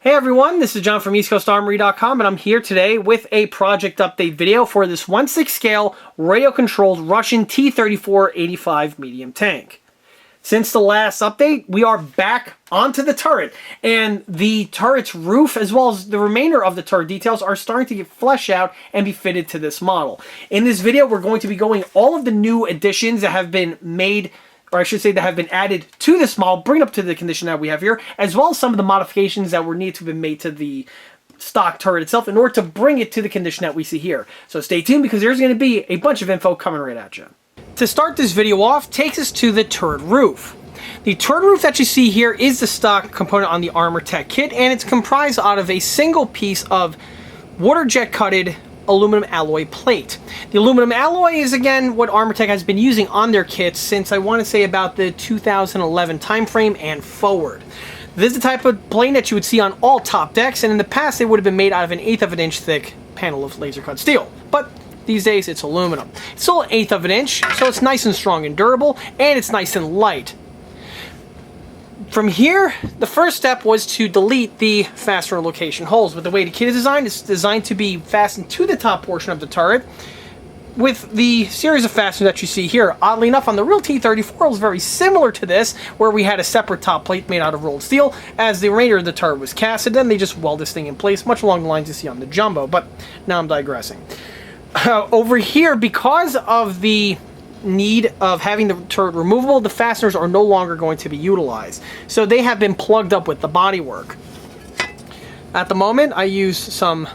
Hey everyone, this is John from EastCoastArmory.com, and I'm here today with a project update video for this 1/6 scale radio-controlled Russian T34 85 medium tank. Since the last update, we are back onto the turret, and the turret's roof as well as the remainder of the turret details are starting to get fleshed out and be fitted to this model. In this video, we're going to be going all of the new additions that have been made, or I should say that have been added to this model, bring it up to the condition that we have here, as well as some of the modifications that were needed to be made to the stock turret itself in order to bring it to the condition that we see here. So stay tuned because there's going to be a bunch of info coming right at you. To start this video off, takes us to the turret roof. The turret roof that you see here is the stock component on the Armortek kit, and it's comprised out of a single piece of water jet cutted aluminum alloy plate. The aluminum alloy is again what Armortek has been using on their kits since I want to say about the 2011 timeframe and forward. This is the type of plate that you would see on all top decks, and in the past they would have been made out of an 1/8 of an inch thick panel of laser cut steel. But these days it's aluminum. It's still an 1/8 of an inch, so it's nice and strong and durable, and it's nice and light. From here, the first step was to delete the fastener location holes. With the way the kit is designed, it's designed to be fastened to the top portion of the turret with the series of fasteners that you see here. Oddly enough, on the real T34 it was very similar to this, where we had a separate top plate made out of rolled steel, as the remainder of the turret was casted. Then they just weld this thing in place, much along the lines you see on the Jumbo, but now I'm digressing. Over here, because of the need of having the turret removable, the fasteners are no longer going to be utilized. So they have been plugged up with the bodywork. At the moment, I use some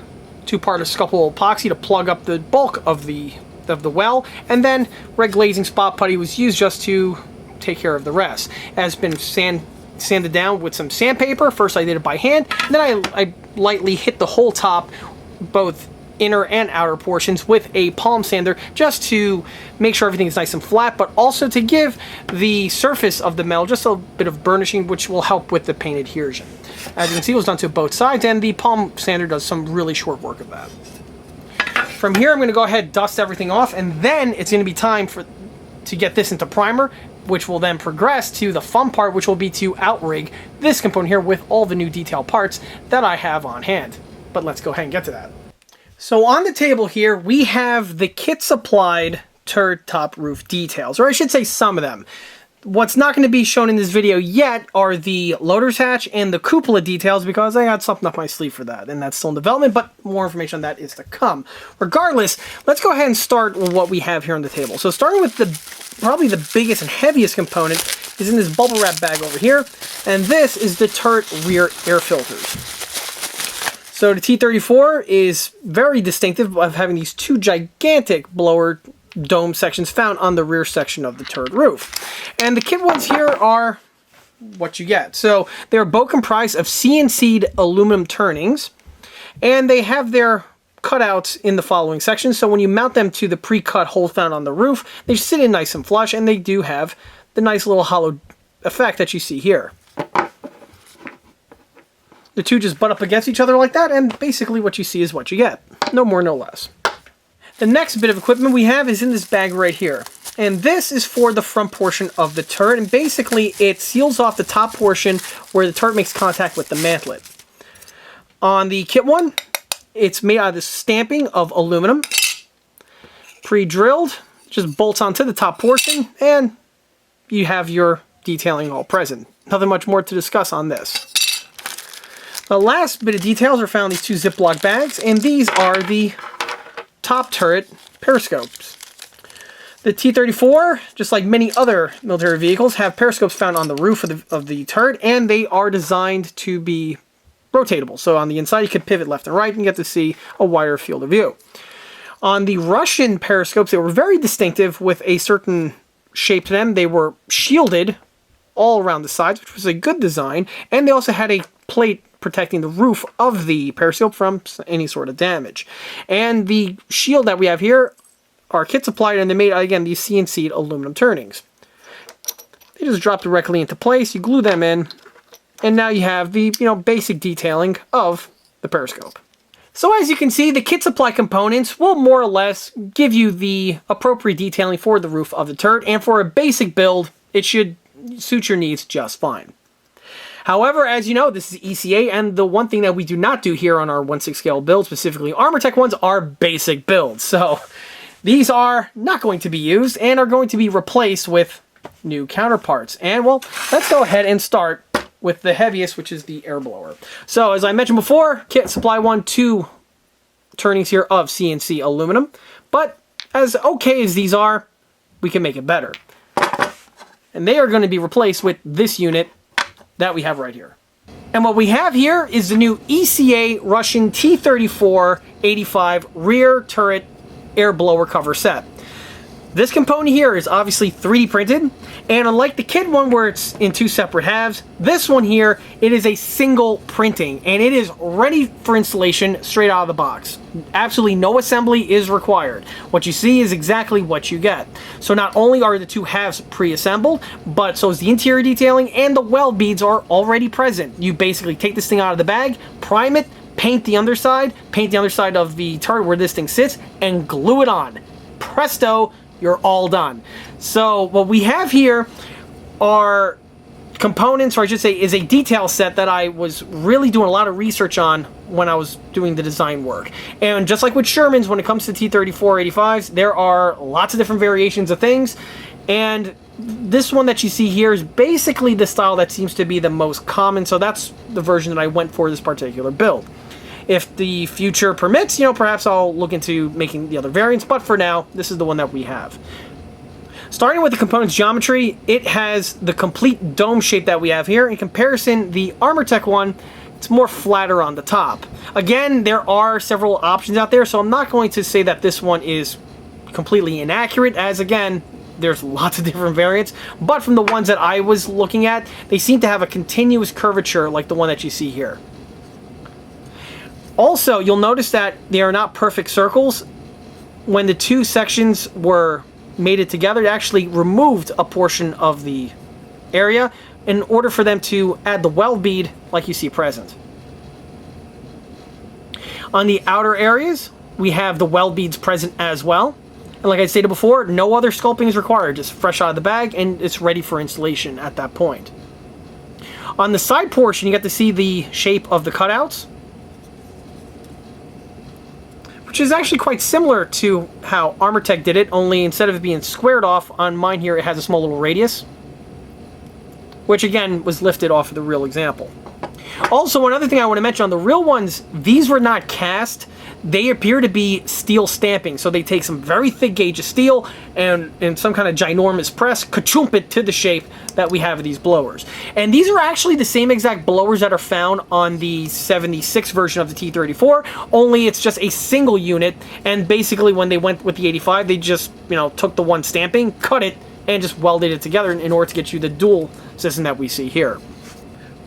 two-part scuffle epoxy to plug up the bulk of the well, and then red glazing spot putty was used just to take care of the rest. It has been sanded down with some sandpaper. First I did it by hand, and then I lightly hit the whole top, both inner and outer portions, with a palm sander just to make sure everything is nice and flat, but also to give the surface of the metal just a bit of burnishing, which will help with the paint adhesion. As you can see, it was done to both sides, and the palm sander does some really short work of that. From here, I'm going to go ahead and dust everything off, and then it's going to be time to get this into primer, which will then progress to the fun part, which will be to outrig this component here with all the new detail parts that I have on hand. But let's go ahead and get to that. So on the table here, we have the kit supplied turret top roof details, or I should say some of them. What's not going to be shown in this video yet are the loader's hatch and the cupola details, because I got something up my sleeve for that, and that's still in development, but more information on that is to come. Regardless, let's go ahead and start with what we have here on the table. So starting with probably the biggest and heaviest component is in this bubble wrap bag over here, and this is the turret rear air filters. So the T34 is very distinctive of having these two gigantic blower dome sections found on the rear section of the turret roof. And the kit ones here are what you get. So they're both comprised of CNC'd aluminum turnings, and they have their cutouts in the following sections. So when you mount them to the pre-cut hole found on the roof, they sit in nice and flush, and they do have the nice little hollow effect that you see here. The two just butt up against each other like that, and basically what you see is what you get. No more, no less. The next bit of equipment we have is in this bag right here. And this is for the front portion of the turret, and basically it seals off the top portion where the turret makes contact with the mantlet. On the kit one, it's made out of this stamping of aluminum, pre-drilled, just bolts onto the top portion, and you have your detailing all present. Nothing much more to discuss on this. The last bit of details are found in these two Ziploc bags, and these are the top turret periscopes. The T34, just like many other military vehicles, have periscopes found on the roof of the turret, and they are designed to be rotatable. So on the inside, you can pivot left and right and get to see a wider field of view. On the Russian periscopes, they were very distinctive with a certain shape to them. They were shielded all around the sides, which was a good design, and they also had a plate protecting the roof of the periscope from any sort of damage. And the shield that we have here are kit supplied, and they made, again, these CNC'd aluminum turnings. They just drop directly into place, you glue them in, and now you have the basic detailing of the periscope. So as you can see, the kit supply components will more or less give you the appropriate detailing for the roof of the turret, and for a basic build, it should suit your needs just fine. However, as you know, this is ECA, and the one thing that we do not do here on our 1/6 scale build, specifically Armortek ones, are basic builds. So these are not going to be used and are going to be replaced with new counterparts. And well, let's go ahead and start with the heaviest, which is the air blower. So as I mentioned before, kit supply 2 turnings here of CNC aluminum, but as okay as these are, we can make it better. And they are going to be replaced with this unit that we have right here. And what we have here is the new ECA Russian T34 85 rear turret air blower cover set. This component here is obviously 3D printed, and unlike the kit one where it's in 2 separate halves, this one here, it is a single printing, and it is ready for installation straight out of the box. Absolutely no assembly is required. What you see is exactly what you get. So not only are the 2 halves pre-assembled, but so is the interior detailing, and the weld beads are already present. You basically take this thing out of the bag, prime it, paint the underside of the turret where this thing sits, and glue it on. Presto! You're all done. So what we have here are components, or I should say is a detail set that I was really doing a lot of research on when I was doing the design work. And just like with Sherman's, when it comes to T34 85s, there are lots of different variations of things. And this one that you see here is basically the style that seems to be the most common. So that's the version that I went for this particular build. If the future permits, perhaps I'll look into making the other variants, but for now, this is the one that we have. Starting with the component's geometry, it has the complete dome shape that we have here. In comparison, the Armortek one, it's more flatter on the top. Again, there are several options out there, so I'm not going to say that this one is completely inaccurate, as again, there's lots of different variants, but from the ones that I was looking at, they seem to have a continuous curvature like the one that you see here. Also, you'll notice that they are not perfect circles. When the 2 sections were mated together, it actually removed a portion of the area in order for them to add the weld bead like you see present. On the outer areas, we have the weld beads present as well. And like I stated before, no other sculpting is required, just fresh out of the bag, and it's ready for installation at that point. On the side portion, you get to see the shape of the cutouts, which is actually quite similar to how Armortek did it, only instead of it being squared off, on mine here it has a small little radius, which again was lifted off of the real example. Also, another thing I want to mention on the real ones, these were not cast. They appear to be steel stamping, so they take some very thick gauge of steel and in some kind of ginormous press, ka-choomp it to the shape that we have of these blowers. And these are actually the same exact blowers that are found on the 76 version of the T34, only it's just a single unit, and basically when they went with the 85, they just, took the one stamping, cut it, and just welded it together in order to get you the dual system that we see here.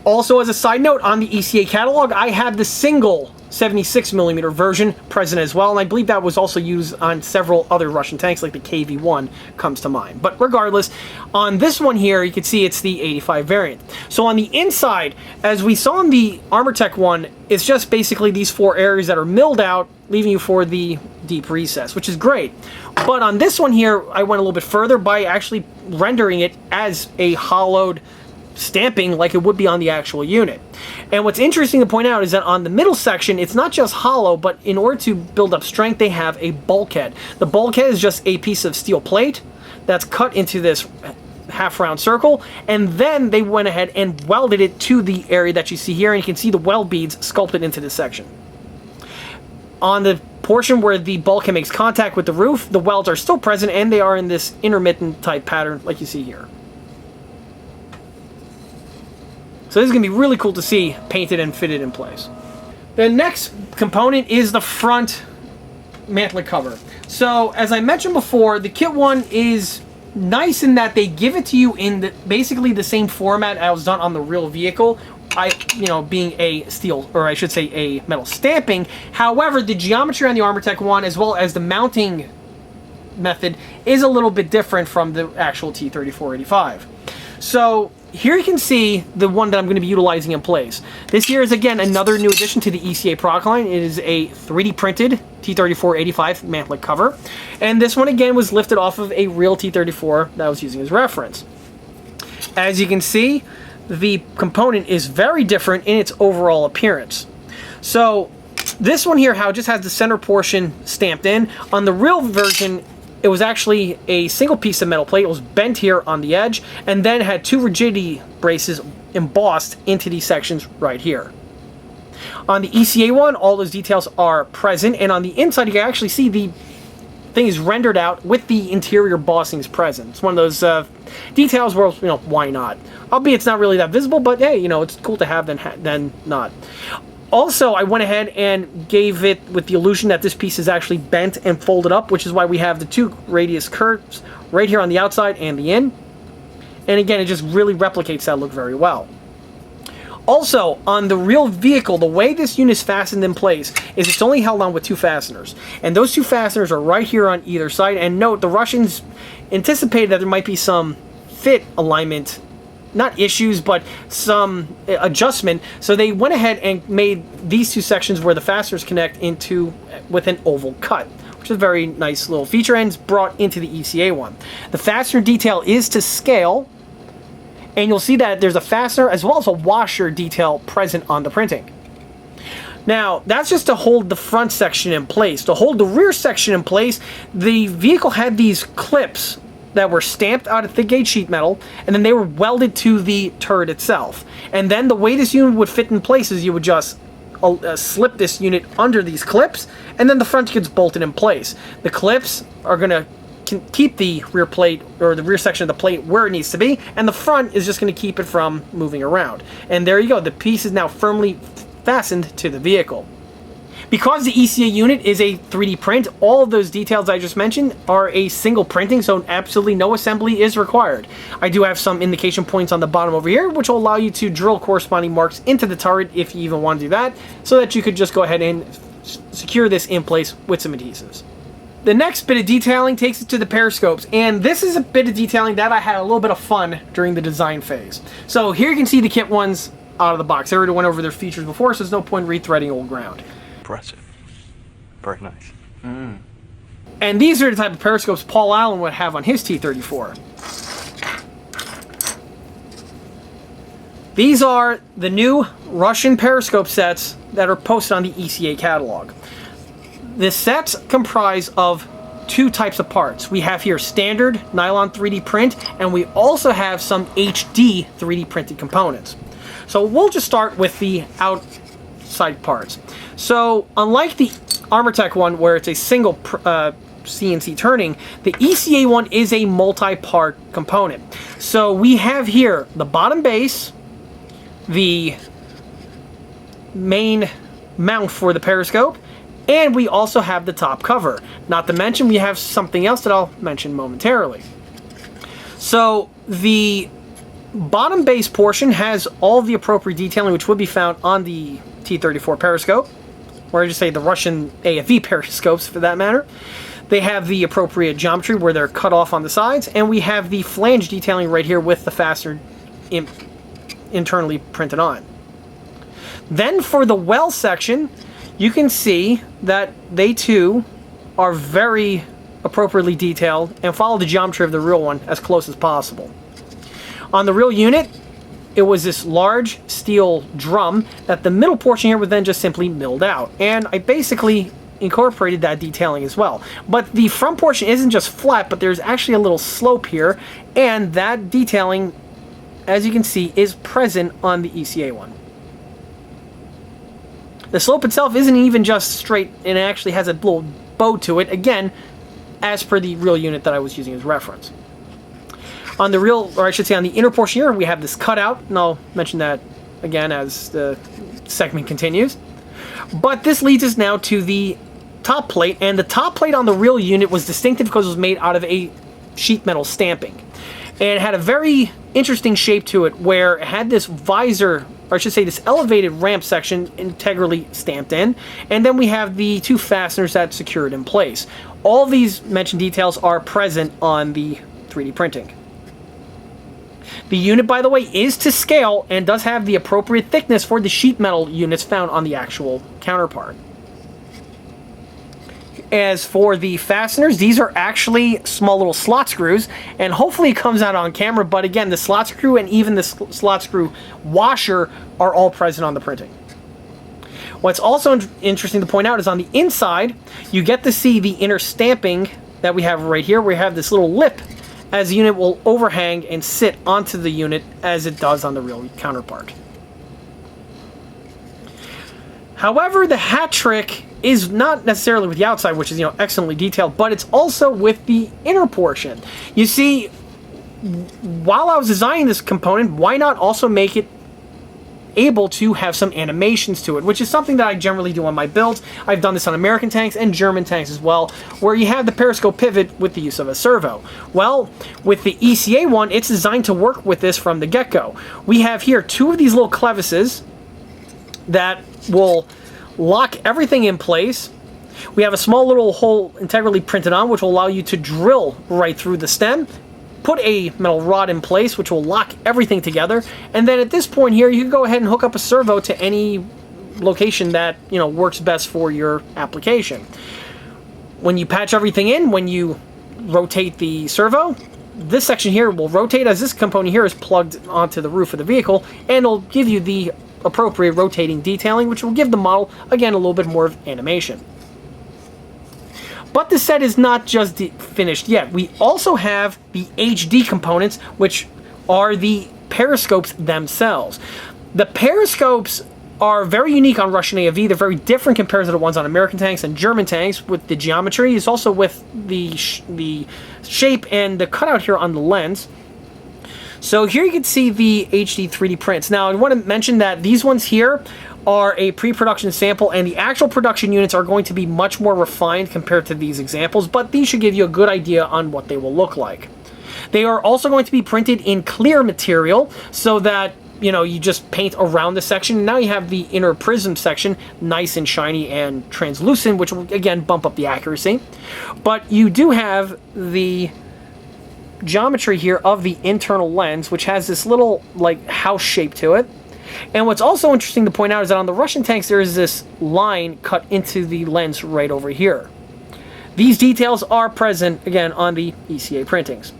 Also, as a side note, on the ECA catalog, I have the single 76mm version present as well, and I believe that was also used on several other Russian tanks, like the KV-1 comes to mind. But regardless, on this one here, you can see it's the 85 variant. So on the inside, as we saw in the Armortek one, it's just basically these 4 areas that are milled out, leaving you for the deep recess, which is great. But on this one here, I went a little bit further by actually rendering it as a hollowed stamping like it would be on the actual unit. And what's interesting to point out is that on the middle section, it's not just hollow, but in order to build up strength, they have a bulkhead. The bulkhead is just a piece of steel plate that's cut into this half-round circle, and then they went ahead and welded it to the area that you see here, and you can see the weld beads sculpted into this section. On the portion where the bulkhead makes contact with the roof, the welds are still present, and they are in this intermittent type pattern like you see here. So this is going to be really cool to see painted and fitted in place. The next component is the front mantlet cover. So as I mentioned before, the kit one is nice in that they give it to you in basically the same format as was done on the real vehicle. Being a steel, or I should say a metal stamping. However, the geometry on the Armortek one, as well as the mounting method, is a little bit different from the actual T34-85. So here you can see the one that I'm going to be utilizing in place. This here is again another new addition to the ECA product line. It is a 3D printed T34-85 mantlet cover. And this one again was lifted off of a real T34 that I was using as reference. As you can see, the component is very different in its overall appearance. So this one here, how it just has the center portion stamped in. On the real version, it was actually a single piece of metal plate. It was bent here on the edge, and then had 2 rigidity braces embossed into these sections right here. On the ECA one, all those details are present, and on the inside, you can actually see the thing is rendered out with the interior bossings present. It's one of those details where, you know, why not? Albeit it's not really that visible, but hey, you know, it's cool to have than not. Also, I went ahead and gave it with the illusion that this piece is actually bent and folded up, which is why we have the 2 radius curves right here on the outside and the in. And again, it just really replicates that look very well. Also, on the real vehicle, the way this unit is fastened in place is it's only held on with 2 fasteners. And those 2 fasteners are right here on either side. And note, the Russians anticipated that there might be some fit alignment, not issues, but some adjustment. So they went ahead and made these 2 sections where the fasteners connect into with an oval cut, which is a very nice little feature, and it's brought into the ECA one. The fastener detail is to scale, and you'll see that there's a fastener as well as a washer detail present on the printing. Now, that's just to hold the front section in place. To hold the rear section in place, the vehicle had these clips that were stamped out of thick gauge sheet metal, and then they were welded to the turret itself. And then the way this unit would fit in place is you would just slip this unit under these clips, and then the front gets bolted in place. The clips are going to keep the rear plate, or the rear section of the plate, where it needs to be, and the front is just going to keep it from moving around. And there you go, the piece is now firmly fastened to the vehicle. Because the ECA unit is a 3D print, all of those details I just mentioned are a single printing, so absolutely no assembly is required. I do have some indication points on the bottom over here, which will allow you to drill corresponding marks into the turret if you even want to do that, so that you could just go ahead and secure this in place with some adhesives. The next bit of detailing takes it to the periscopes, and this is a bit of detailing that I had a little bit of fun during the design phase. So here you can see the kit ones out of the box. I already went over their features before, so there's no point rethreading old ground. Impressive. Very nice. And these are the type of periscopes Paul Allen would have on his T34. These are the new Russian periscope sets that are posted on the ECA catalog. The sets comprise of 2 types of parts. We have here standard nylon 3D print, and we also have some HD 3D printed components. So we'll just start with the outside parts. So unlike the Armortek one, where it's a single CNC turning, the ECA one is a multi-part component. So we have here the bottom base, the main mount for the periscope, and we also have the top cover. Not to mention we have something else that I'll mention momentarily. So the bottom base portion has all the appropriate detailing which would be found on the T34 periscope, or I just say the Russian AFV periscopes for that matter. They have the appropriate geometry where they're cut off on the sides, and we have the flange detailing right here with the fastener internally printed on. Then for the well section, you can see that they too are very appropriately detailed and follow the geometry of the real one as close as possible. On the real unit, it was this large steel drum that the middle portion here was then just simply milled out. And I basically incorporated that detailing as well. But the front portion isn't just flat, but there's actually a little slope here, and that detailing, as you can see, is present on the ECA one. The slope itself isn't even just straight, and it actually has a little bow to it, again, as per the real unit that I was using as reference. On the real, or I should say on the inner portion here, we have this cutout, and I'll mention that again as the segment continues. But this leads us now to the top plate, and the top plate on the real unit was distinctive because it was made out of a sheet metal stamping. And it had a very interesting shape to it where it had this visor, or I should say this elevated ramp section integrally stamped in, and then we have the 2 fasteners that secure it in place. All these mentioned details are present on the 3D printing. The unit, by the way, is to scale and does have the appropriate thickness for the sheet metal units found on the actual counterpart. As for the fasteners, these are actually small little slot screws, and hopefully it comes out on camera, but again, the slot screw and even the slot screw washer are all present on the printing. What's also interesting to point out is on the inside, you get to see the inner stamping that we have right here. We have this little lip as the unit will overhang and sit onto the unit as it does on the real counterpart. However, the hat trick is not necessarily with the outside, which is, excellently detailed, but it's also with the inner portion. You see, while I was designing this component, why not also make it able to have some animations to it, which is something that I generally do on my builds. I've done this on American tanks and German tanks as well, where you have the periscope pivot with the use of a servo. Well, with the ECA one, it's designed to work with this from the get-go. We have here 2 of these little clevises that will lock everything in place. We have a small little hole integrally printed on, which will allow you to drill right through the stem, put a metal rod in place, which will lock everything together, and then at this point here, you can go ahead and hook up a servo to any location that, works best for your application. When you patch everything in, when you rotate the servo, this section here will rotate as this component here is plugged onto the roof of the vehicle, and it'll give you the appropriate rotating detailing, which will give the model, again, a little bit more of animation. But the set is not just finished yet. We also have the HD components, which are the periscopes themselves. The periscopes are very unique on Russian AFV. They're very different compared to the ones on American tanks and German tanks with the geometry. It's also with the shape and the cutout here on the lens. So here you can see the HD 3D prints. Now, I want to mention that these ones here are a pre-production sample, and the actual production units are going to be much more refined compared to these examples, but these should give you a good idea on what they will look like. They are also going to be printed in clear material so that, you just paint around the section, and now you have the inner prism section nice and shiny and translucent, which will, again, bump up the accuracy. But you do have the geometry here of the internal lens, which has this little house shape to it. And what's also interesting to point out is that on the Russian tanks there is this line cut into the lens right over here. These details are present again on the ECA printings.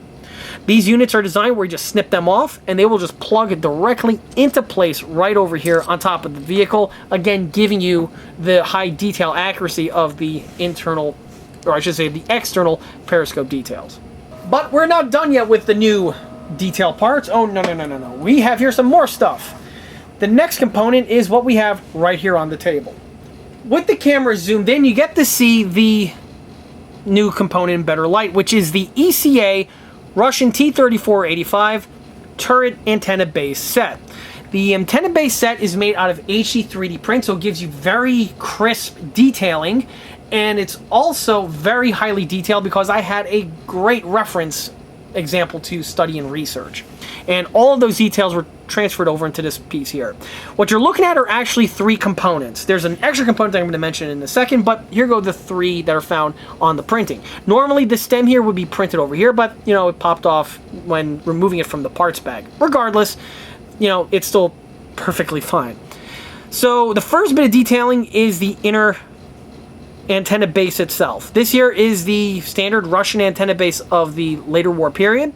These units are designed where you just snip them off and they will just plug directly into place right over here on top of the vehicle, again giving you the high detail accuracy of the internal, or I should say the external periscope details. But we're not done yet with the new detail parts. Oh, no. We have here some more stuff. The next component is what we have right here on the table. With the camera zoomed in, you get to see the new component in better light, which is the ECA Russian T34 85 turret antenna base set. The antenna base set is made out of HD 3D print, so it gives you very crisp detailing. And it's also very highly detailed because I had a great reference example to study and research. And all of those details were transferred over into this piece here. What you're looking at are actually 3 components. There's an extra component that I'm going to mention in a second, but here go the 3 that are found on the printing. Normally the stem here would be printed over here, but it popped off when removing it from the parts bag. Regardless, it's still perfectly fine. So the first bit of detailing is the inner antenna base itself. This here is the standard Russian antenna base of the later war period.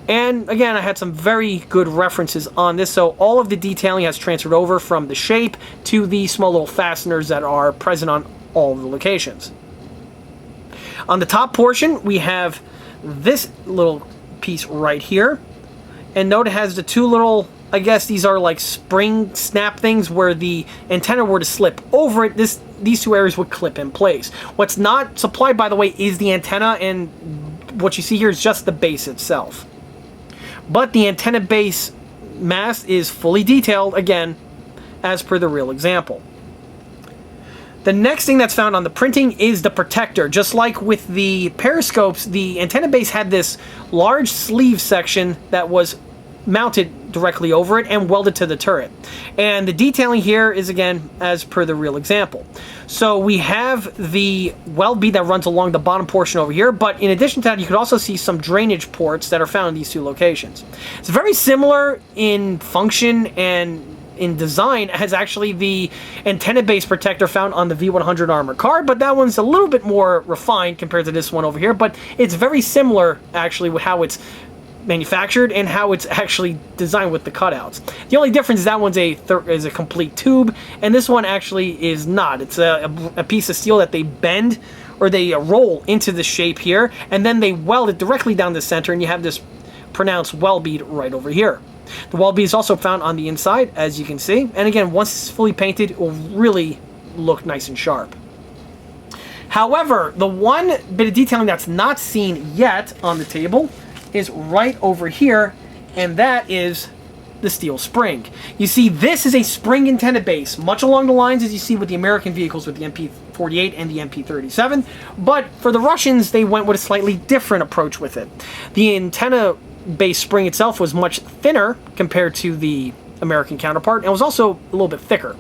And again, I had some very good references on this, so all of the detailing has transferred over from the shape to the small little fasteners that are present on all of the locations. On the top portion, we have this little piece right here. And note it has the 2 little, I guess these are like spring snap things where the antenna were to slip over it, these 2 areas would clip in place. What's not supplied, by the way, is the antenna, and what you see here is just the base itself. But the antenna base mast is fully detailed, again, as per the real example. The next thing that's found on the printing is the protector. Just like with the periscopes, the antenna base had this large sleeve section that was mounted directly over it and welded to the turret. And the detailing here is, again, as per the real example. So we have the weld bead that runs along the bottom portion over here, but in addition to that, you could also see some drainage ports that are found in these 2 locations. It's very similar in function and in design as actually the antenna base protector found on the V100 armored car, but that one's a little bit more refined compared to this one over here, but it's very similar actually with how it's manufactured and how it's actually designed with the cutouts. The only difference is that one's is a complete tube, and this one actually is not. It's a piece of steel that they bend or they roll into the shape here, and then they weld it directly down the center, and you have this pronounced weld bead right over here. The weld bead is also found on the inside, as you can see, and again, once it's fully painted, it will really look nice and sharp. However, the one bit of detailing that's not seen yet on the table is right over here, and that is the steel spring. You see, this is a spring antenna base, much along the lines as you see with the American vehicles with the MP48 and the MP37, but for the Russians, they went with a slightly different approach with it. The antenna base spring itself was much thinner compared to the American counterpart, and was also a little bit thicker.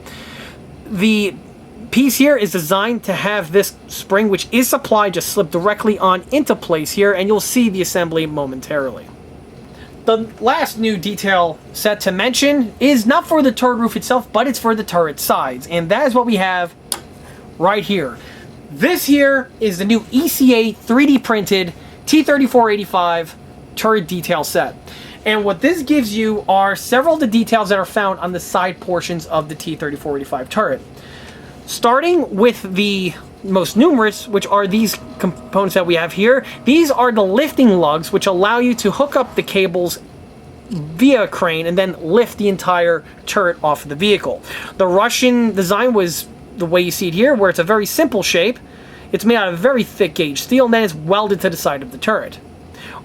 The piece here is designed to have this spring, which is supplied, just slip directly on into place here, and you'll see the assembly momentarily. The last new detail set to mention is not for the turret roof itself, but it's for the turret sides, and that is what we have right here. This here is the new ECA 3D printed T3485 turret detail set. And what this gives you are several of the details that are found on the side portions of the T3485 turret. Starting with the most numerous, which are these components that we have here. These are the lifting lugs, which allow you to hook up the cables via a crane and then lift the entire turret off of the vehicle. The Russian design was the way you see it here, where it's a very simple shape. It's made out of very thick gauge steel, and then it's welded to the side of the turret.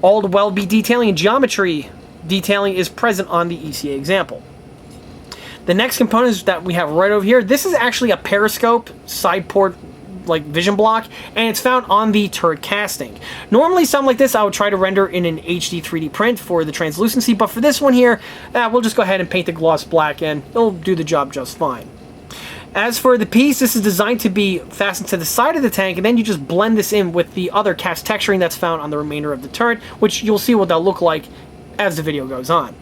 All the weld bead detailing and geometry detailing is present on the ECA example. The next components that we have right over here, this is actually a Periscope side port like vision block, and it's found on the turret casting. Normally something like this I would try to render in an HD 3D print for the translucency, but for this one here, we'll just go ahead and paint the gloss black and it'll do the job just fine. As for the piece, this is designed to be fastened to the side of the tank, and then you just blend this in with the other cast texturing that's found on the remainder of the turret, which you'll see what that'll look like as the video goes on.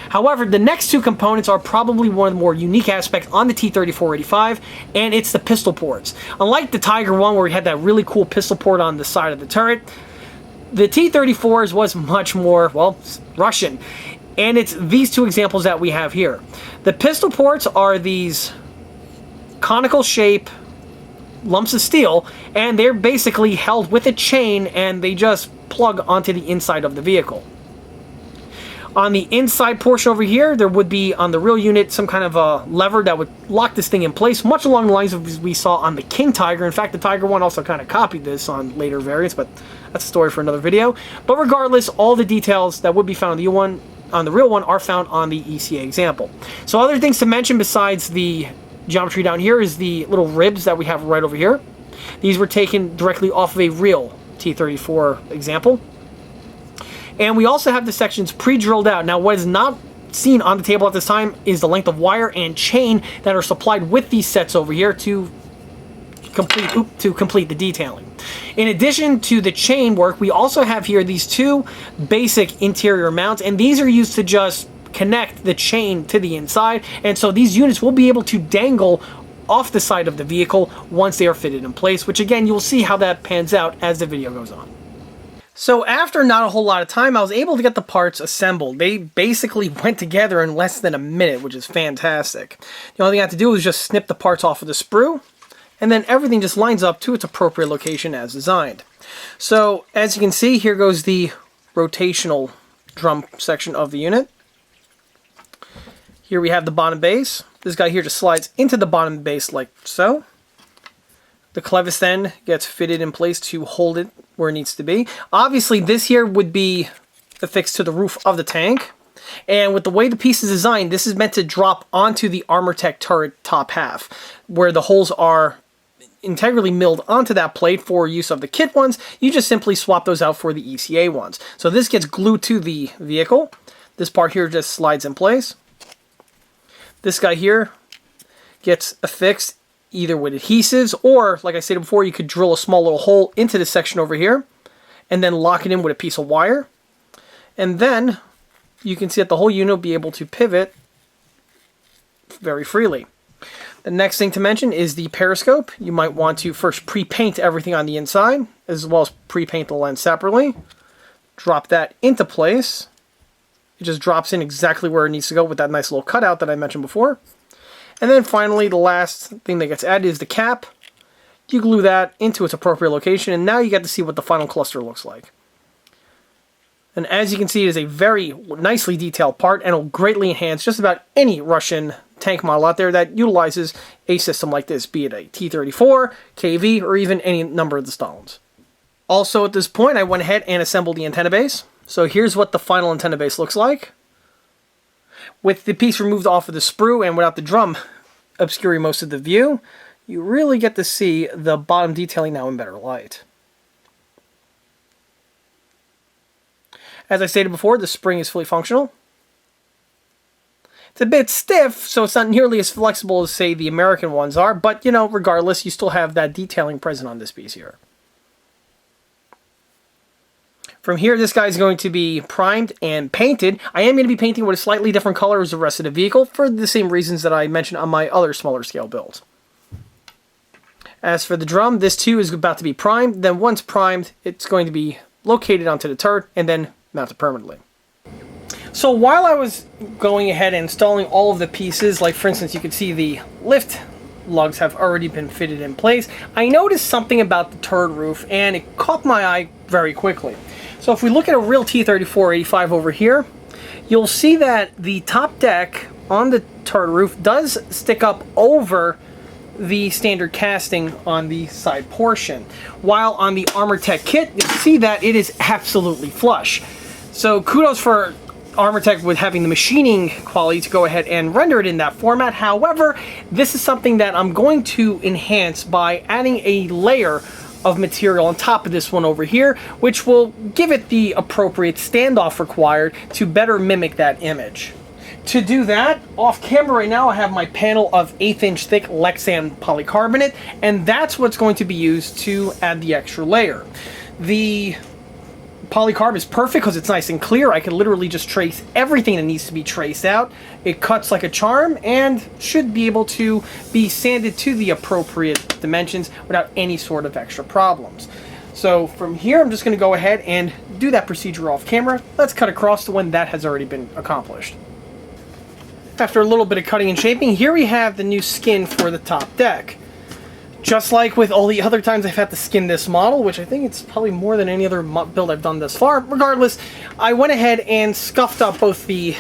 However, the next two components are probably one of the more unique aspects on the T3485, and it's the pistol ports. Unlike the Tiger one, where we had that really cool pistol port on the side of the turret, the T34's was much more, well, Russian. And it's these two examples that we have here. The pistol ports are these conical shape lumps of steel, and they're basically held with a chain, and they just plug onto the inside of the vehicle. On the inside portion over here, there would be, on the real unit, some kind of a lever that would lock this thing in place, much along the lines of we saw on the King Tiger. In fact, the Tiger one also kind of copied this on later variants, but that's a story for another video. But regardless, all the details that would be found on the real one are found on the ECA example. So other things to mention besides the geometry down here is the little ribs that we have right over here. These were taken directly off of a real T34 example. And we also have the sections pre-drilled out. Now, what is not seen on the table at this time is the length of wire and chain that are supplied with these sets over here to complete the detailing. In addition to the chain work, we also have here these two basic interior mounts, and these are used to just connect the chain to the inside, and so these units will be able to dangle off the side of the vehicle once they are fitted in place, which again, you'll see how that pans out as the video goes on. So after not a whole lot of time, I was able to get the parts assembled. They basically went together in less than a minute, which is fantastic. The only thing I had to do was just snip the parts off of the sprue, and then everything just lines up to its appropriate location as designed. So as you can see, here goes the rotational drum section of the unit. Here we have the bottom base. This guy here just slides into the bottom base like so. The clevis then gets fitted in place to hold it where it needs to be. Obviously, this here would be affixed to the roof of the tank. And with the way the piece is designed, this is meant to drop onto the Armortek turret top half, where the holes are integrally milled onto that plate for use of the kit ones. You just simply swap those out for the ECA ones. So this gets glued to the vehicle. This part here just slides in place. This guy here gets affixed either with adhesives, or like I said before, you could drill a small little hole into this section over here and then lock it in with a piece of wire. And then you can see that the whole unit will be able to pivot very freely. The next thing to mention is the periscope. You might want to first pre-paint everything on the inside, as well as pre-paint the lens separately. Drop that into place. It just drops in exactly where it needs to go with that nice little cutout that I mentioned before. And then finally, the last thing that gets added is the cap. You glue that into its appropriate location, and now you get to see what the final cluster looks like. And as you can see, it is a very nicely detailed part, and will greatly enhance just about any Russian tank model out there that utilizes a system like this, be it a T34, KV, or even any number of the Stalins. Also, at this point, I went ahead and assembled the antenna base. So here's what the final antenna base looks like. With the piece removed off of the sprue and without the drum obscuring most of the view, you really get to see the bottom detailing now in better light. As I stated before, the spring is fully functional. It's a bit stiff, so it's not nearly as flexible as, say, the American ones are, but, you know, regardless, you still have that detailing present on this piece here. From here, this guy is going to be primed and painted. I am going to be painting with a slightly different color as the rest of the vehicle for the same reasons that I mentioned on my other smaller scale builds. As for the drum, this too is about to be primed. Then once primed, it's going to be located onto the turret and then mounted permanently. So while I was going ahead and installing all of the pieces, like for instance, you can see the lift lugs have already been fitted in place, I noticed something about the turret roof and it caught my eye very quickly. So if we look at a real T34-85 over here, you'll see that the top deck on the turret roof does stick up over the standard casting on the side portion. While on the Armortek kit, you see that it is absolutely flush. So kudos for Armortek with having the machining quality to go ahead and render it in that format. However, this is something that I'm going to enhance by adding a layer of material on top of this one over here, which will give it the appropriate standoff required to better mimic that image. To do that, off camera right now I have my panel of 1/8 inch thick Lexan polycarbonate, and that's what's going to be used to add the extra layer. The polycarb is perfect because it's nice and clear. I can literally just trace everything that needs to be traced out. It cuts like a charm and should be able to be sanded to the appropriate dimensions without any sort of extra problems. So from here, I'm just going to go ahead and do that procedure off camera. Let's cut across to when that has already been accomplished. After a little bit of cutting and shaping, here we have the new skin for the top deck. Just like with all the other times I've had to skin this model, which I think it's probably more than any other build I've done thus far, regardless, I went ahead and scuffed up both the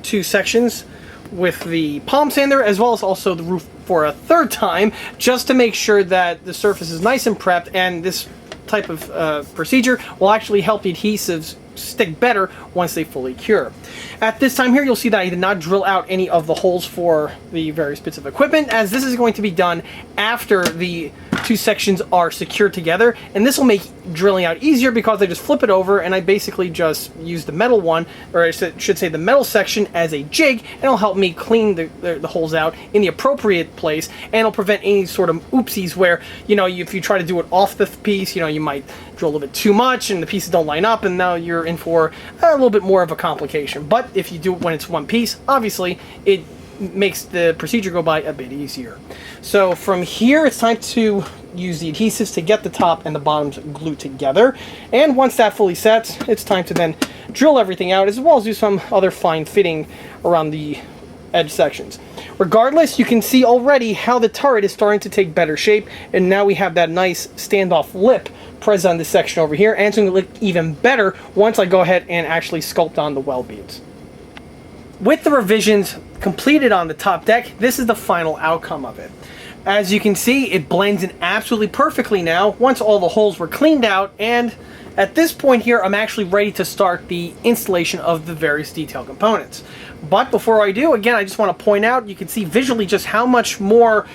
two sections with the palm sander, as well as also the roof for a third time, just to make sure that the surface is nice and prepped, and this type of procedure will actually help the adhesives stick better once they fully cure. At this time here, you'll see that I did not drill out any of the holes for the various bits of equipment, as this is going to be done after the two sections are secured together, and this will make drilling out easier because I just flip it over and I basically just use the metal one, or I should say the metal section, as a jig, and it'll help me clean the holes out in the appropriate place, and it'll prevent any sort of oopsies where, you know, if you try to do it off the piece, you know, you might drill a little bit too much and the pieces don't line up, and now you're in for a little bit more of a complication. But if you do it when it's one piece, obviously it makes the procedure go by a bit easier. So from here, it's time to use the adhesives to get the top and the bottoms glued together, and once that fully sets, it's time to then drill everything out, as well as do some other fine fitting around the edge sections. Regardless, you can see already how the turret is starting to take better shape, and now we have that nice standoff lip present on this section over here, and it's going to look even better once I go ahead and actually sculpt on the weld beads. With the revisions completed on the top deck, this is the final outcome of it. As you can see, it blends in absolutely perfectly now once all the holes were cleaned out, and at this point here, I'm actually ready to start the installation of the various detail components. But before I do, again, I just want to point out, you can see visually just how much more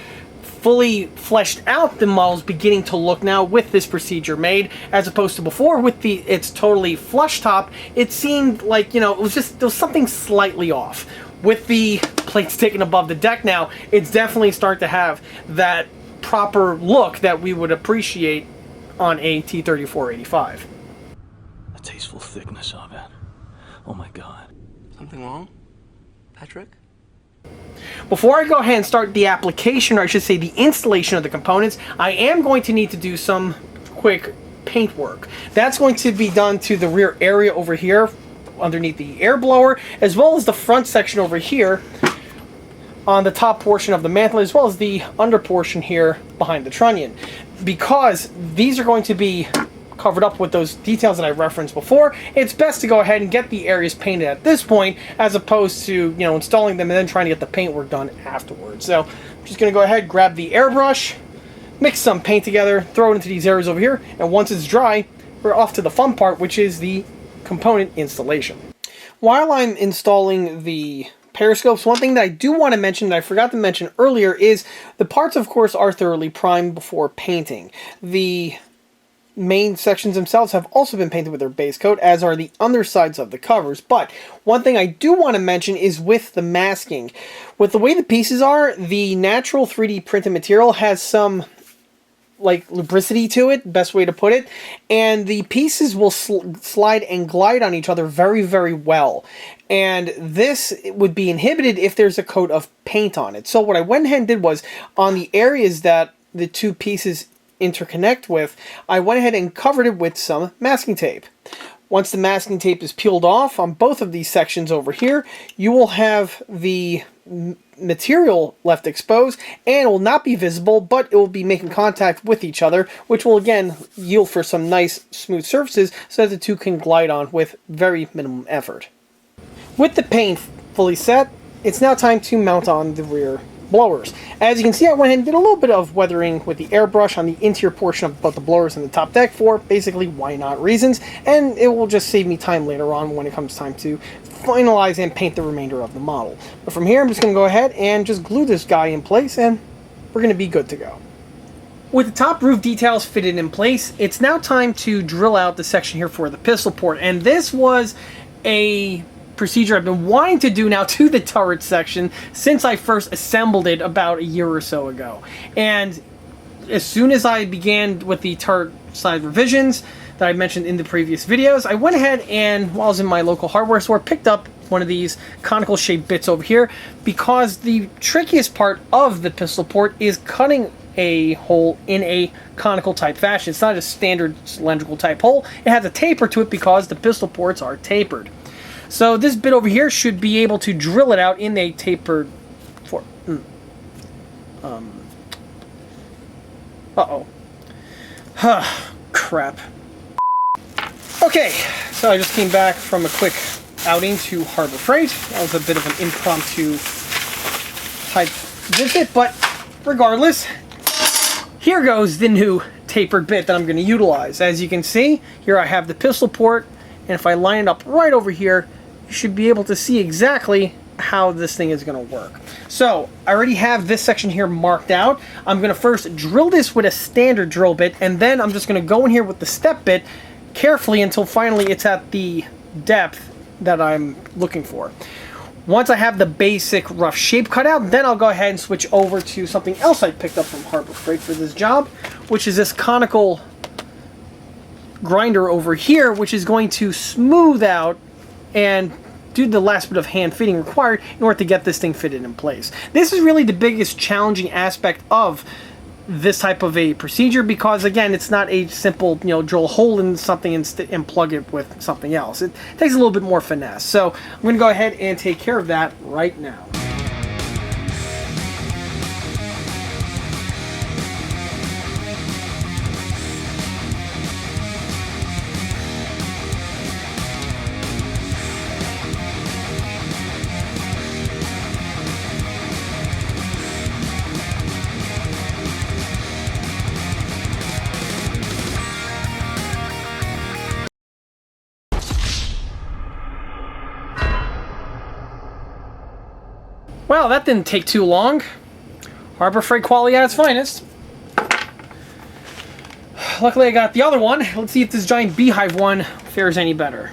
fully fleshed out the model's beginning to look now with this procedure made, as opposed to before with its totally flush top. It seemed like, you know, there was something slightly off. With the plates taken above the deck now, it's definitely starting to have that proper look that we would appreciate on a T34-85. The tasteful thickness of it. Oh my God. Something wrong, Patrick? Before I go ahead and start the application, or I should say the installation of the components, I am going to need to do some quick paint work. That's going to be done to the rear area over here underneath the air blower, as well as the front section over here on the top portion of the mantlet, as well as the under portion here behind the trunnion. Because these are going to be covered up with those details that I referenced before, it's best to go ahead and get the areas painted at this point, as opposed to, you know, installing them and then trying to get the paint work done afterwards. So I'm just going to go ahead, grab the airbrush, mix some paint together, throw it into these areas over here, and once it's dry, we're off to the fun part, which is the component installation. While I'm installing the periscopes, one thing that I do want to mention that I forgot to mention earlier is the parts, of course, are thoroughly primed before painting. The main sections themselves have also been painted with their base coat, as are the undersides of the covers. But one thing I do want to mention is with the masking. With the way the pieces are, the natural 3D printed material has some like lubricity to it, best way to put it, and the pieces will slide and glide on each other very, very well. And this would be inhibited if there's a coat of paint on it. So what I went ahead and did was, on the areas that the two pieces interconnect with, I went ahead and covered it with some masking tape. Once the masking tape is peeled off on both of these sections over here, you will have the material left exposed, and it will not be visible, but it will be making contact with each other, which will again yield for some nice smooth surfaces so that the two can glide on with very minimum effort. With the paint fully set, it's now time to mount on the rear blowers. As you can see, I went ahead and did a little bit of weathering with the airbrush on the interior portion of both the blowers and the top deck for basically why not reasons, and it will just save me time later on when it comes time to finalize and paint the remainder of the model. But from here, I'm just going to go ahead and just glue this guy in place, and we're going to be good to go. With the top roof details fitted in place, it's now time to drill out the section here for the pistol port, and this was a procedure I've been wanting to do now to the turret section since I first assembled it about a year or so ago. And as soon as I began with the turret side revisions that I mentioned in the previous videos, I went ahead and, while I was in my local hardware store, picked up one of these conical shaped bits over here, because the trickiest part of the pistol port is cutting a hole in a conical type fashion. It's not a standard cylindrical type hole. It has a taper to it because the pistol ports are tapered. So this bit over here should be able to drill it out in a tapered form. Crap. Okay, so I just came back from a quick outing to Harbor Freight. That was a bit of an impromptu type visit, but regardless, here goes the new tapered bit that I'm going to utilize. As you can see, here I have the pistol port, and if I line it up right over here, you should be able to see exactly how this thing is going to work. So I already have this section here marked out. I'm going to first drill this with a standard drill bit, and then I'm just going to go in here with the step bit carefully until finally it's at the depth that I'm looking for. Once I have the basic rough shape cut out, then I'll go ahead and switch over to something else I picked up from Harbor Freight for this job, which is this conical grinder over here, which is going to smooth out and do the last bit of hand fitting required in order to get this thing fitted in place. This is really the biggest challenging aspect of this type of a procedure, because again, it's not a simple, you know, drill a hole in something and plug it with something else. It takes a little bit more finesse. So I'm going to go ahead and take care of that right now. Well, that didn't take too long. Harbor Freight quality at its finest. Luckily I got the other one. Let's see if this giant beehive one fares any better.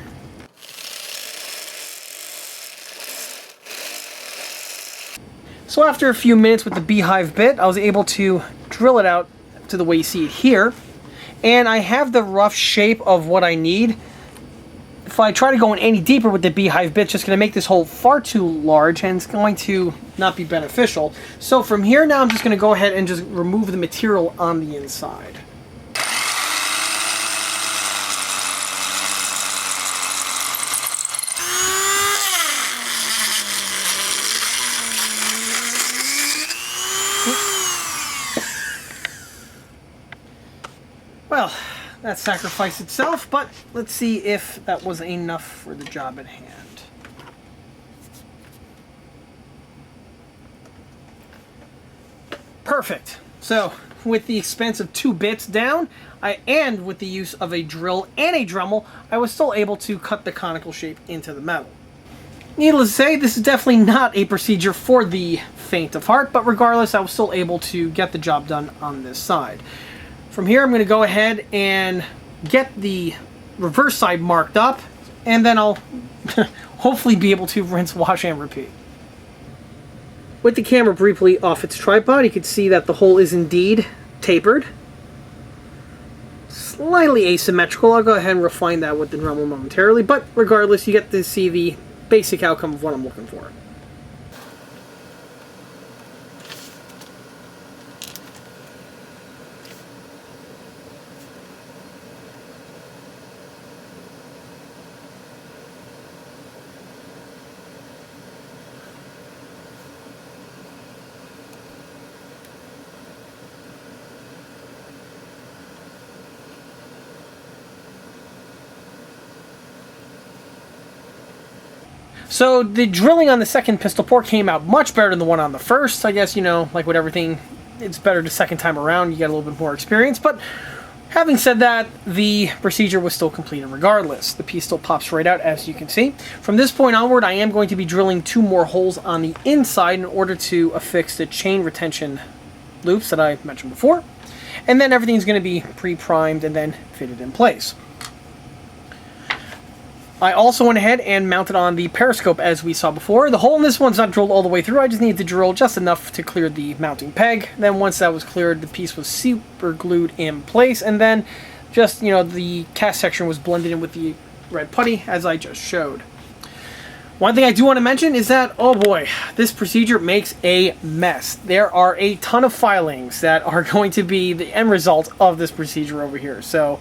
So after a few minutes with the beehive bit, I was able to drill it out to the way you see it here. And I have the rough shape of what I need if I try to go in any deeper with the beehive bit, it's just going to make this hole far too large, and it's going to not be beneficial. So from here now, I'm just going to go ahead and just remove the material on the inside. Well, that sacrificed itself, but let's see if that was enough for the job at hand. Perfect. So, with the expense of 2 bits down, and with the use of a drill and a Dremel, I was still able to cut the conical shape into the metal. Needless to say, this is definitely not a procedure for the faint of heart, but regardless, I was still able to get the job done on this side. From here, I'm going to go ahead and get the reverse side marked up, and then I'll hopefully be able to rinse, wash, and repeat. With the camera briefly off its tripod, you can see that the hole is indeed tapered. Slightly asymmetrical. I'll go ahead and refine that with the Dremel momentarily, but regardless, you get to see the basic outcome of what I'm looking for. So the drilling on the second pistol port came out much better than the one on the first. I guess, you know, like with everything, it's better the second time around. You get a little bit more experience. But having said that, the procedure was still completed regardless. The piece still pops right out, as you can see. From this point onward, I am going to be drilling 2 more holes on the inside in order to affix the chain retention loops that I mentioned before. And then everything's going to be pre-primed and then fitted in place. I also went ahead and mounted on the Periscope as we saw before. The hole in this one's not drilled all the way through. I just needed to drill just enough to clear the mounting peg. Then once that was cleared, the piece was super glued in place. And then just, you know, the cast section was blended in with the red putty as I just showed. One thing I do want to mention is that, oh boy, this procedure makes a mess. There are a ton of filings that are going to be the end result of this procedure over here. So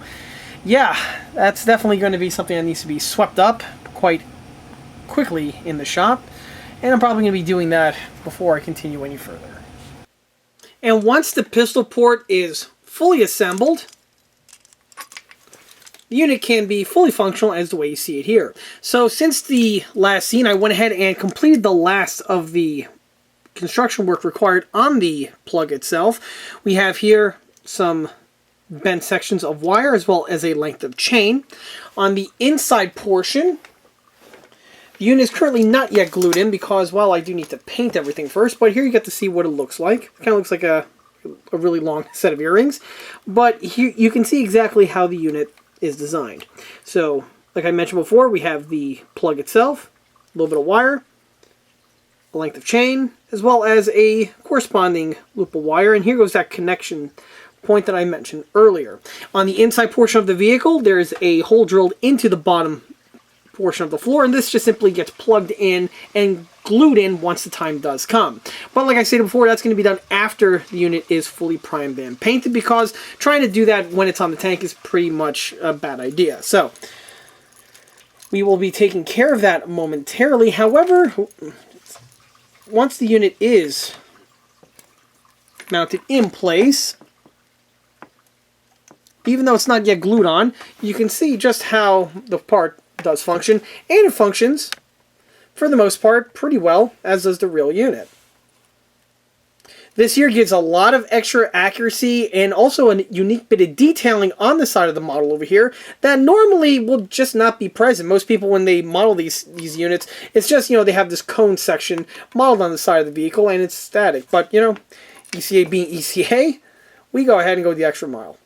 yeah, that's definitely going to be something that needs to be swept up quite quickly in the shop, and I'm probably going to be doing that before I continue any further. And once the pistol port is fully assembled, the unit can be fully functional as the way you see it here. So since the last scene, I went ahead and completed the last of the construction work required on the plug itself. We have here some bent sections of wire as well as a length of chain. On the inside portion, the unit is currently not yet glued in because, well, I do need to paint everything first, but here you get to see what it looks like. It kind of looks like a really long set of earrings, but here you can see exactly how the unit is designed. So, like I mentioned before, we have the plug itself, a little bit of wire, a length of chain, as well as a corresponding loop of wire, and here goes that connection point that I mentioned earlier. On the inside portion of the vehicle, there's a hole drilled into the bottom portion of the floor, and this just simply gets plugged in and glued in once the time does come. But like I said before, that's going to be done after the unit is fully primed and painted, because trying to do that when it's on the tank is pretty much a bad idea. So we will be taking care of that momentarily. However, once the unit is mounted in place, even though it's not yet glued on, you can see just how the part does function, and it functions, for the most part, pretty well, as does the real unit. This here gives a lot of extra accuracy and also a unique bit of detailing on the side of the model over here that normally will just not be present. Most people, when they model these units, it's just, you know, they have this cone section modeled on the side of the vehicle and it's static. But, you know, ECA being ECA, we go ahead and go the extra mile.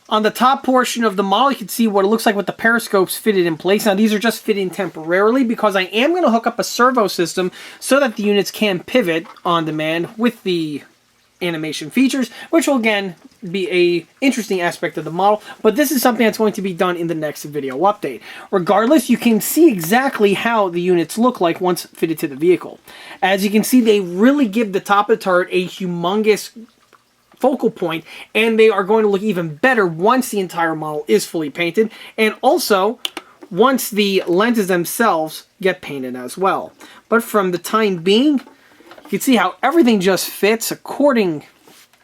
On the top portion of the model, you can see what it looks like with the periscopes fitted in place. Now, these are just fitting temporarily because I am going to hook up a servo system so that the units can pivot on demand with the animation features, which will again be a interesting aspect of the model, but this is something that's going to be done in the next video update. Regardless, you can see exactly how the units look like once fitted to the vehicle. As you can see, they really give the top of the turret a humongous focal point, and they are going to look even better once the entire model is fully painted, and also once the lenses themselves get painted as well. But from the time being, you can see how everything just fits according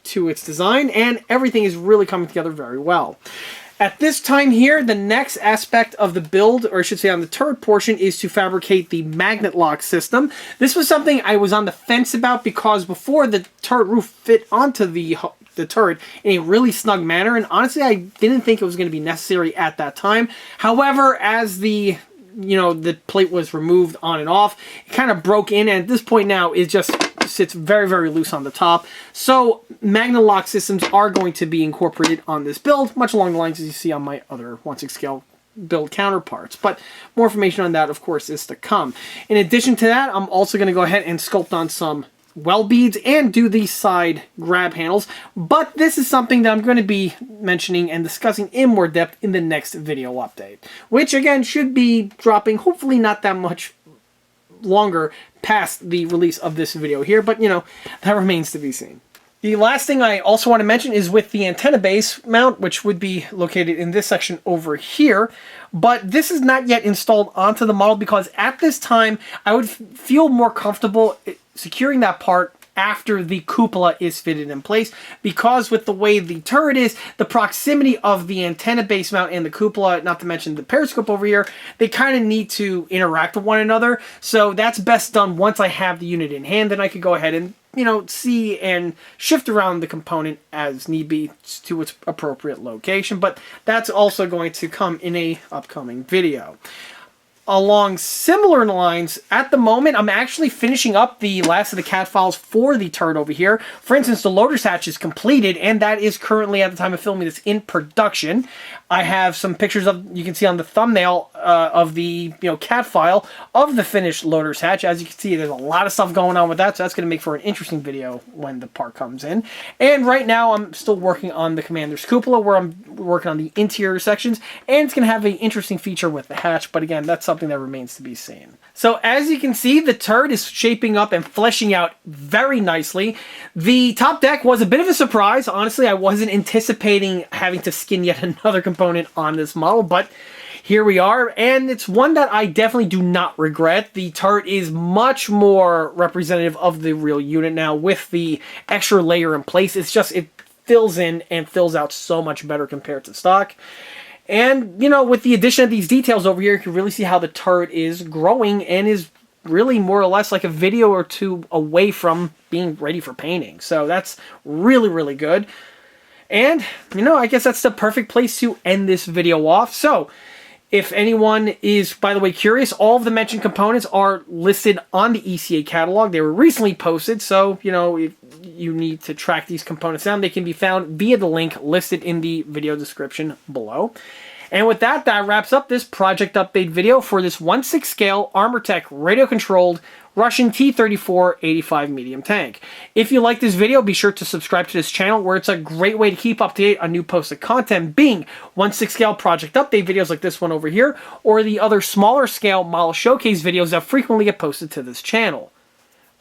to its design, and everything is really coming together very well. At this time here, the next aspect of the build, or I should say on the turret portion, is to fabricate the magnet lock system. This was something I was on the fence about because before the turret roof fit onto the turret in a really snug manner, and honestly I didn't think it was going to be necessary at that time. However, as the plate was removed on and off, it kind of broke in, and at this point now it just sits very, very loose on the top. So magnet lock systems are going to be incorporated on this build, much along the lines as you see on my other 1/6 scale build counterparts. But more information on that, of course, is to come. In addition to that, I'm also going to go ahead and sculpt on some well beads and do these side grab handles, but this is something that I'm going to be mentioning and discussing in more depth in the next video update, which again should be dropping hopefully not that much longer past the release of this video here, but that remains to be seen. The last thing I also want to mention is with the antenna base mount, which would be located in this section over here, but this is not yet installed onto the model because at this time I would feel more comfortable securing that part after the cupola is fitted in place, because with the way the turret is, the proximity of the antenna base mount and the cupola, not to mention the periscope over here, they kind of need to interact with one another. So that's best done once I have the unit in hand. Then I could go ahead and see and shift around the component as need be to its appropriate location, but that's also going to come in a upcoming video. Along similar lines, at the moment, I'm actually finishing up the last of the CAD files for the turret over here. For instance, the loader's hatch is completed, and that is currently, at the time of filming this, in production. I have some pictures you can see on the thumbnail of the CAD file of the finished loader's hatch. As you can see, there's a lot of stuff going on with that, so that's going to make for an interesting video when the part comes in. And right now, I'm still working on the commander's cupola, where I'm working on the interior sections, and it's going to have an interesting feature with the hatch, but again, that's something that remains to be seen. So as you can see, the turret is shaping up and fleshing out very nicely. The top deck was a bit of a surprise. Honestly, I wasn't anticipating having to skin yet another component on this model, but here we are, and it's one that I definitely do not regret. The turret is much more representative of the real unit now with the extra layer in place. It's just, it fills in and fills out so much better compared to stock. And, with the addition of these details over here, you can really see how the turret is growing and is really more or less like a video or two away from being ready for painting. So that's really, really good. And, I guess that's the perfect place to end this video off. So, if anyone is, by the way, curious, all of the mentioned components are listed on the ECA catalog. They were recently posted, so, if you need to track these components down, they can be found via the link listed in the video description below. And with that, that wraps up this project update video for this 1/6 scale Armortek radio-controlled Russian T34 85 medium tank. If you like this video, be sure to subscribe to this channel, where it's a great way to keep up to date on new posted content, being 1/6 scale project update videos like this one over here, or the other smaller scale model showcase videos that frequently get posted to this channel.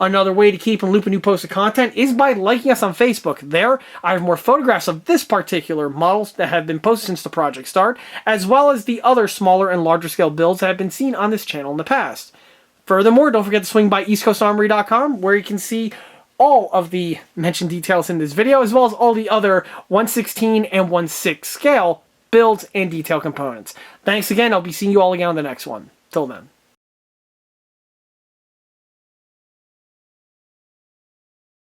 Another way to keep in loop of new posted content is by liking us on Facebook. There, I have more photographs of this particular models that have been posted since the project start, as well as the other smaller and larger scale builds that have been seen on this channel in the past. Furthermore, don't forget to swing by EastCoastArmory.com, where you can see all of the mentioned details in this video, as well as all the other 1/16 and 1/6 scale builds and detail components. Thanks again. I'll be seeing you all again on the next one. Till then.